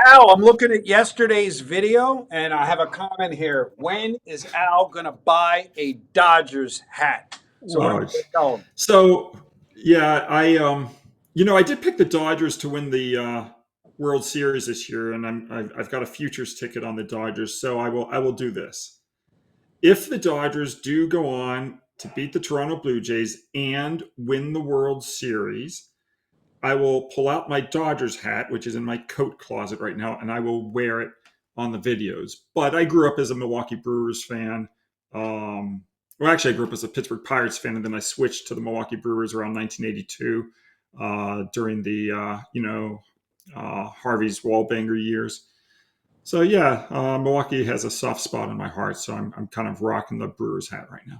Al, I'm looking at yesterday's video, and I have a comment here. When is Al gonna buy a Dodgers hat? So what am I Oh, gonna tell him? so yeah, I did pick the Dodgers to win the World Series this year, and I've got a futures ticket on the Dodgers, so I will do this. If the Dodgers do go on to beat the Toronto Blue Jays and win the World Series, I will pull out my Dodgers hat, which is in my coat closet right now, and I will wear it on the videos. But I grew up as a Milwaukee Brewers fan. Well, actually, I grew up as a Pittsburgh Pirates fan, and then I switched to the Milwaukee Brewers around 1982 during the Harvey's Wallbanger years. So yeah, Milwaukee has a soft spot in my heart, so I'm kind of rocking the Brewers hat right now.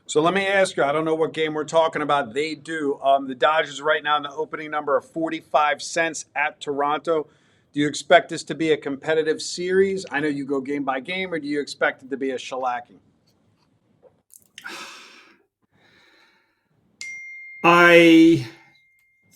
So let me ask you. I don't know what game we're talking about. They do. The Dodgers right now in the opening number of 45 cents at Toronto. Do you expect this to be a competitive series? I know you go game by game, or do you expect it to be a shellacking? I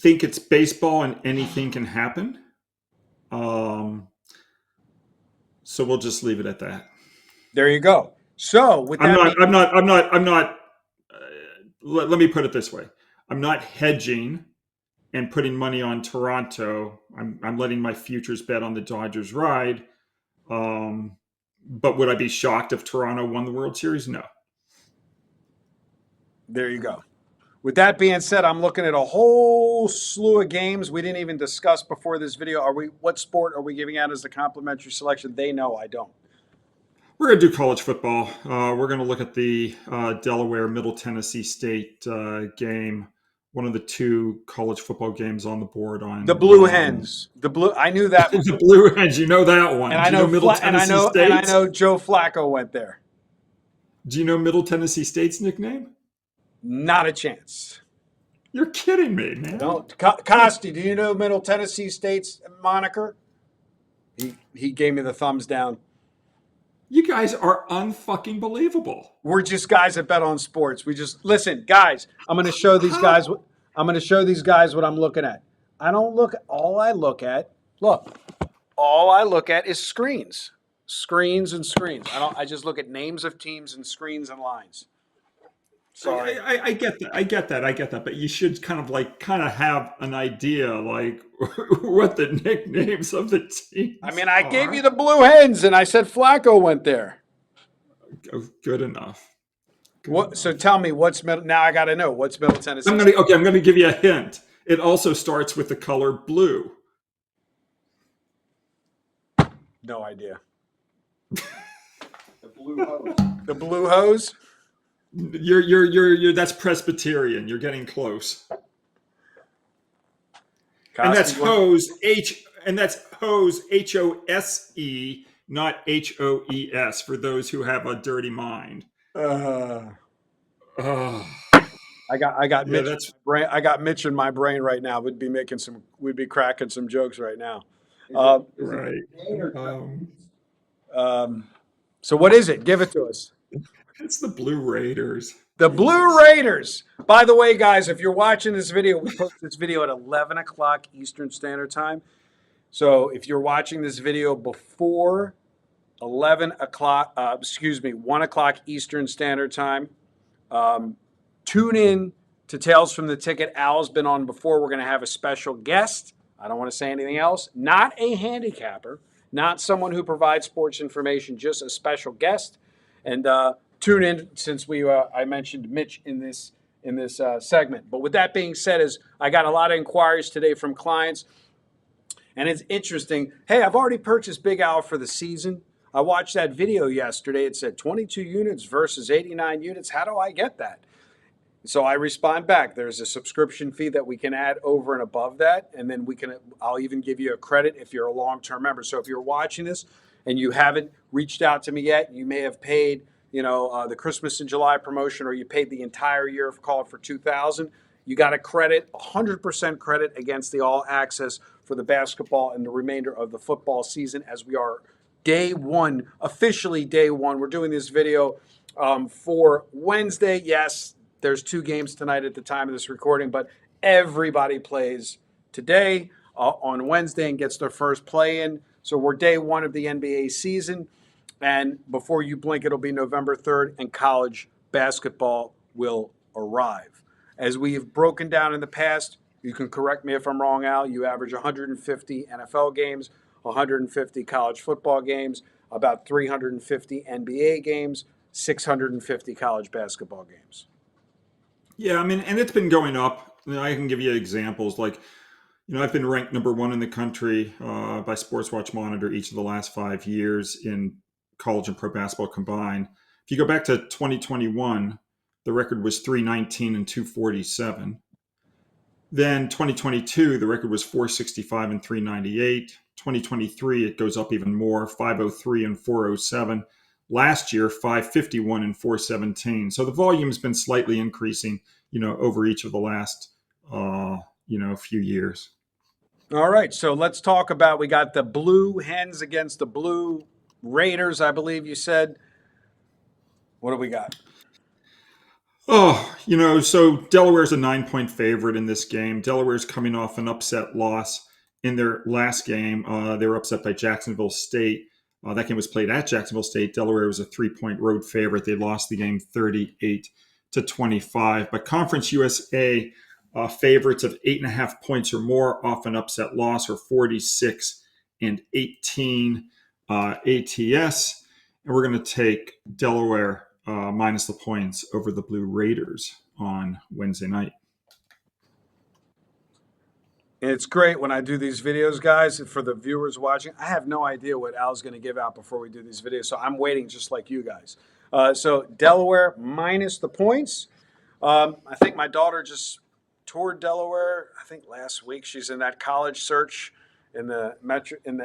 think it's baseball and anything can happen. Um, so we'll just leave it at that. There you go. So with I'm that not. being, I'm not. Let me put it this way: I'm not hedging and putting money on Toronto. I'm letting my futures bet on the Dodgers ride. Um, but would I be shocked if Toronto won the World Series? No. there you go. With that being said, I'm looking at a whole slew of games we didn't even discuss before this video. What sport are we giving out as the complimentary selection? They know I don't. We're going to do college football. We're going to look at the Delaware Middle Tennessee State game, one of the two college football games on the board on The Blue Hens. The blue. I knew that one. the Blue Hens. You know that one. And Do I you know know Middle and I Tennessee know and I State? know Joe Flacco went there. Do you know Middle Tennessee State's nickname? Not a chance. You're kidding me, man. Don't. Costi, do you know Middle Tennessee State's moniker? He gave me the thumbs down. You guys are unfucking believable. We're just guys that bet on sports. We just listen, guys. I'm going to show these guys. I'm going to show these guys what I'm looking at. I don't look. All I look at. Look. All I look at is screens, screens and screens. I just look at names of teams and screens and lines. Sorry. I get that. I get that. But you should kind of have an idea, like what the nicknames of the teams. I mean, I gave you the Blue Hens, and I said Flacco went there. Good enough. What? So tell me what's middle. Now I got to know what's Middle Tennessee. I'm going to give you a hint. It also starts with the color blue. No idea. The Blue Hose. The Blue Hose. You're that's Presbyterian. You're getting close. And that's hose HOSE, not HOES for those who have a dirty mind. I got Mitch. That's brain. I got Mitch in my brain right now. We'd be cracking some jokes right now. right. So what is it? Give it to us. It's the Blue Raiders. The Blue Raiders. By the way, guys, if you're watching this video, we post this video at 11 o'clock Eastern Standard Time. So if you're watching this video before 1 o'clock Eastern Standard Time, tune in to Tales from the Ticket. Al's been on before. We're going to have a special guest. I don't want to say anything else. Not a handicapper, not someone who provides sports information, just a special guest. And tune in since I mentioned Mitch in this segment. But with that being said, I got a lot of inquiries today from clients, and it's interesting. Hey, I've already purchased Big Al for the season. I watched that video yesterday. It said 22 units versus 89 units. How do I get that? So I respond back. There's a subscription fee that we can add over and above that, and then I'll even give you a credit if you're a long-term member. So if you're watching this and you haven't reached out to me yet, you may have paid, the Christmas in July promotion, or you paid the entire year, call it for $2,000. You got a credit, 100% credit against the all access for the basketball and the remainder of the football season, as we are officially day one. We're doing this video for Wednesday. Yes, there's 2 games tonight at the time of this recording, but everybody plays today on Wednesday and gets their first play in. So we're day one of the NBA season. And before you blink, it'll be November 3rd, and college basketball will arrive. As we have broken down in the past, you can correct me if I'm wrong, Al, you average 150 NFL games, 150 college football games, about 350 NBA games, 650 college basketball games. Yeah, I mean, and it's been going up. I can give you examples. Like, I've been ranked number one in the country by Sports Watch Monitor each of the last 5 years in college and pro basketball combined. If you go back to 2021, the record was 319 and 247. Then 2022, the record was 465 and 398. 2023, it goes up even more, 503 and 407. Last year, 551 and 417. So the volume's been slightly increasing, over each of the last, few years. All right, so let's talk about, we got the Blue Hens against the Blue Raiders, I believe you said. What do we got? Oh, so Delaware's a 9-point favorite in this game. Delaware's coming off an upset loss in their last game. They were upset by Jacksonville State. That game was played at Jacksonville State. Delaware was a 3-point road favorite. They lost the game 38-25. But Conference USA favorites of 8.5 points or more off an upset loss are 46 and 18 ATS. And we're going to take Delaware minus the points over the Blue Raiders on Wednesday night. It's great when I do these videos, guys. For the viewers watching, I have no idea what Al's going to give out before we do these videos, so I'm waiting just like you guys. So Delaware minus the points. I think my daughter just toured Delaware. I think last week. She's in that college search in the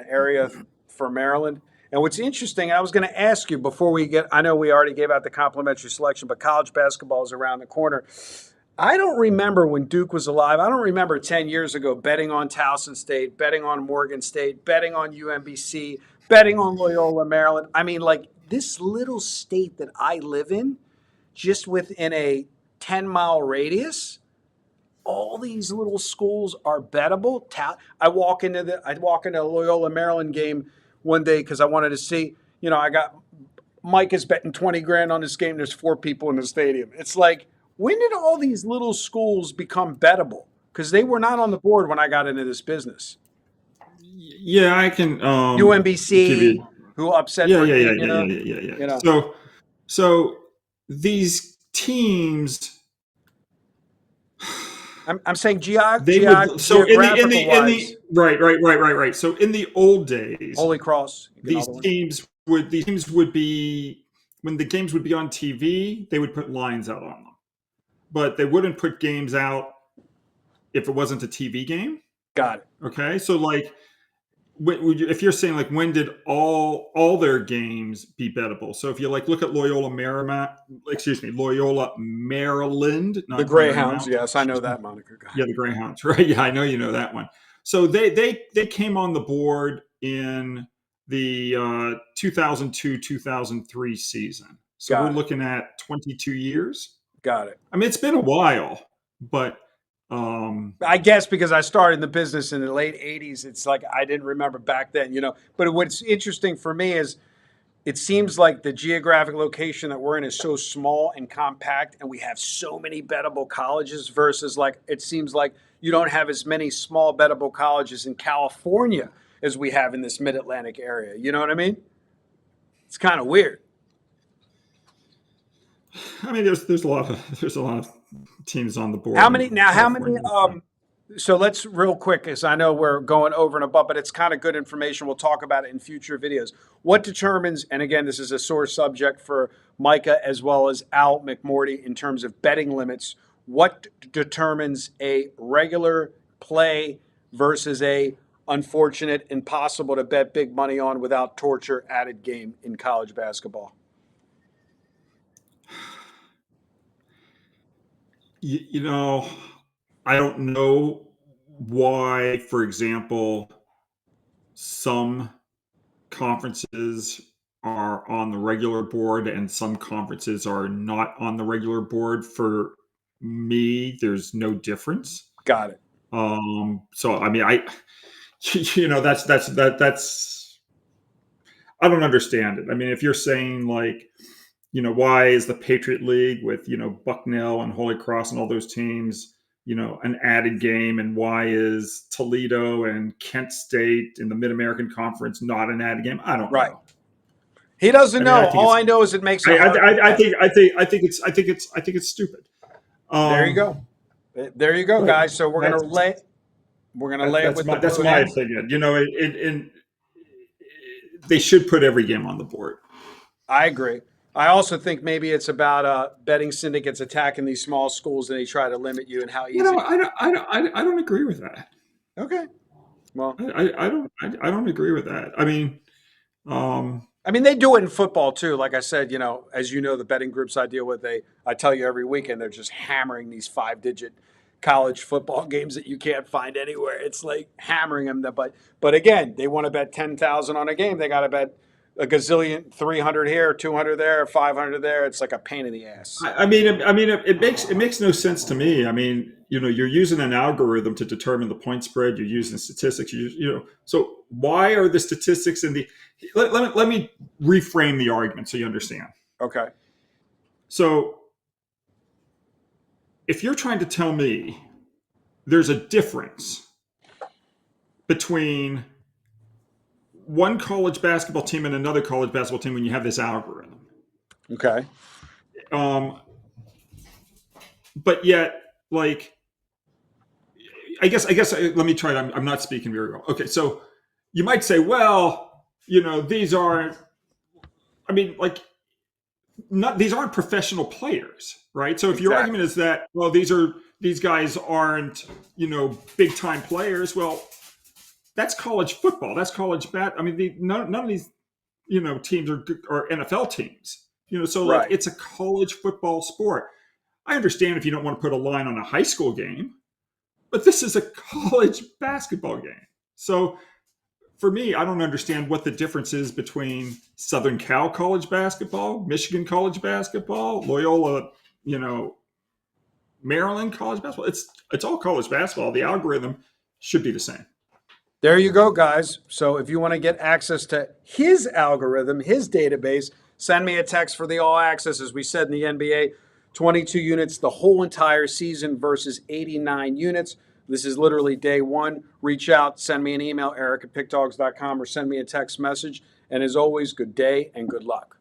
area for Maryland. And what's interesting, I was going to ask you before we get, I know we already gave out the complimentary selection, but college basketball is around the corner. I don't remember when Duke was alive. I don't remember 10 years ago betting on Towson State, betting on Morgan State, betting on UMBC, betting on Loyola, Maryland. I mean, like this little state that I live in, just within a 10-mile radius, all these little schools are bettable. I walk into a Loyola, Maryland game one day because I wanted to see, I got Mike is betting 20 grand on this game. There's 4 people in the stadium. It's like, when did all these little schools become bettable? Because they were not on the board when I got into this business. Yeah, I can. UMBC, who upset. Yeah. So these teams. I'm saying right. So in the old days, Holy Cross, these teams would be, when the games would be on TV, they would put lines out on them, but they wouldn't put games out if it wasn't a TV game. Got it. Okay, so like, if you're saying like, when did all their games be bettable? So if you like look at Loyola Maryland, not the Greyhounds. Yes, I know that moniker. Yeah, the Greyhounds, right? Yeah, I know you know that one. So they came on the board in the 2002-2003 season. So we're looking at 22 years. Got it. I mean, it's been a while, but I guess because I started in the business in the late 80s, it's like I didn't remember back then, But what's interesting for me is it seems like the geographic location that we're in is so small and compact, and we have so many bettable colleges versus like it seems like you don't have as many small bettable colleges in California as we have in this mid-Atlantic area. You know what I mean? It's kind of weird. I mean, there's a lot of teams on the board. How many? So let's real quick, as I know we're going over and above, but it's kind of good information. We'll talk about it in future videos. What determines, and again, this is a sore subject for Micah as well as Al McMordie in terms of betting limits. What determines a regular play versus a unfortunate, impossible to bet big money on without torture added game in college basketball? I don't know why, for example, some conferences are on the regular board and some conferences are not on the regular board. For me, there's no difference. Got it. So I mean, that's I don't understand it. I mean, if you're saying like, why is the Patriot League with, Bucknell and Holy Cross and all those teams, an added game, and why is Toledo and Kent State in the Mid-American Conference not an added game? I don't Right. know. He doesn't I mean, know. All I know is it makes it hard. I think it's stupid. There you go. There you go, guys. So we're gonna lay it with that's my opinion. They should put every game on the board. I agree. I also think maybe it's about betting syndicates attacking these small schools and they try to limit you and how easy. I don't agree with that. Okay. Well, I don't agree with that. I mean, they do it in football too. Like I said, as you know, the betting groups I deal with, I tell you every weekend, they're just hammering these 5-digit college football games that you can't find anywhere. It's like hammering them. But again, they want to bet 10,000 on a game. They got to bet a gazillion, 300 here, 200 there, 500 there. It's like a pain in the ass. It makes no sense to me. I mean, you're using an algorithm to determine the point spread. You're using statistics. So why are the statistics in the? Let me reframe the argument so you understand. Okay. So if you're trying to tell me there's a difference between one college basketball team and another college basketball team when you have this algorithm. Okay. But yet, like, I guess let me try it. I'm not speaking very well. Okay, so you might say, well, these aren't. I mean, like, these aren't professional players, right? So if your argument is that, well, these guys aren't, big time players, well, that's college football. That's college I mean, none of these, teams are NFL teams. So like it's a college football sport. I understand if you don't want to put a line on a high school game, but this is a college basketball game. So for me, I don't understand what the difference is between Southern Cal college basketball, Michigan college basketball, Loyola, Maryland college basketball. It's all college basketball. The algorithm should be the same. There you go, guys. So if you want to get access to his algorithm, his database, send me a text for the all access. As we said in the NBA, 22 units the whole entire season versus 89 units. This is literally day one. Reach out, send me an email, eric@pickdawgz.com, or send me a text message. And as always, good day and good luck.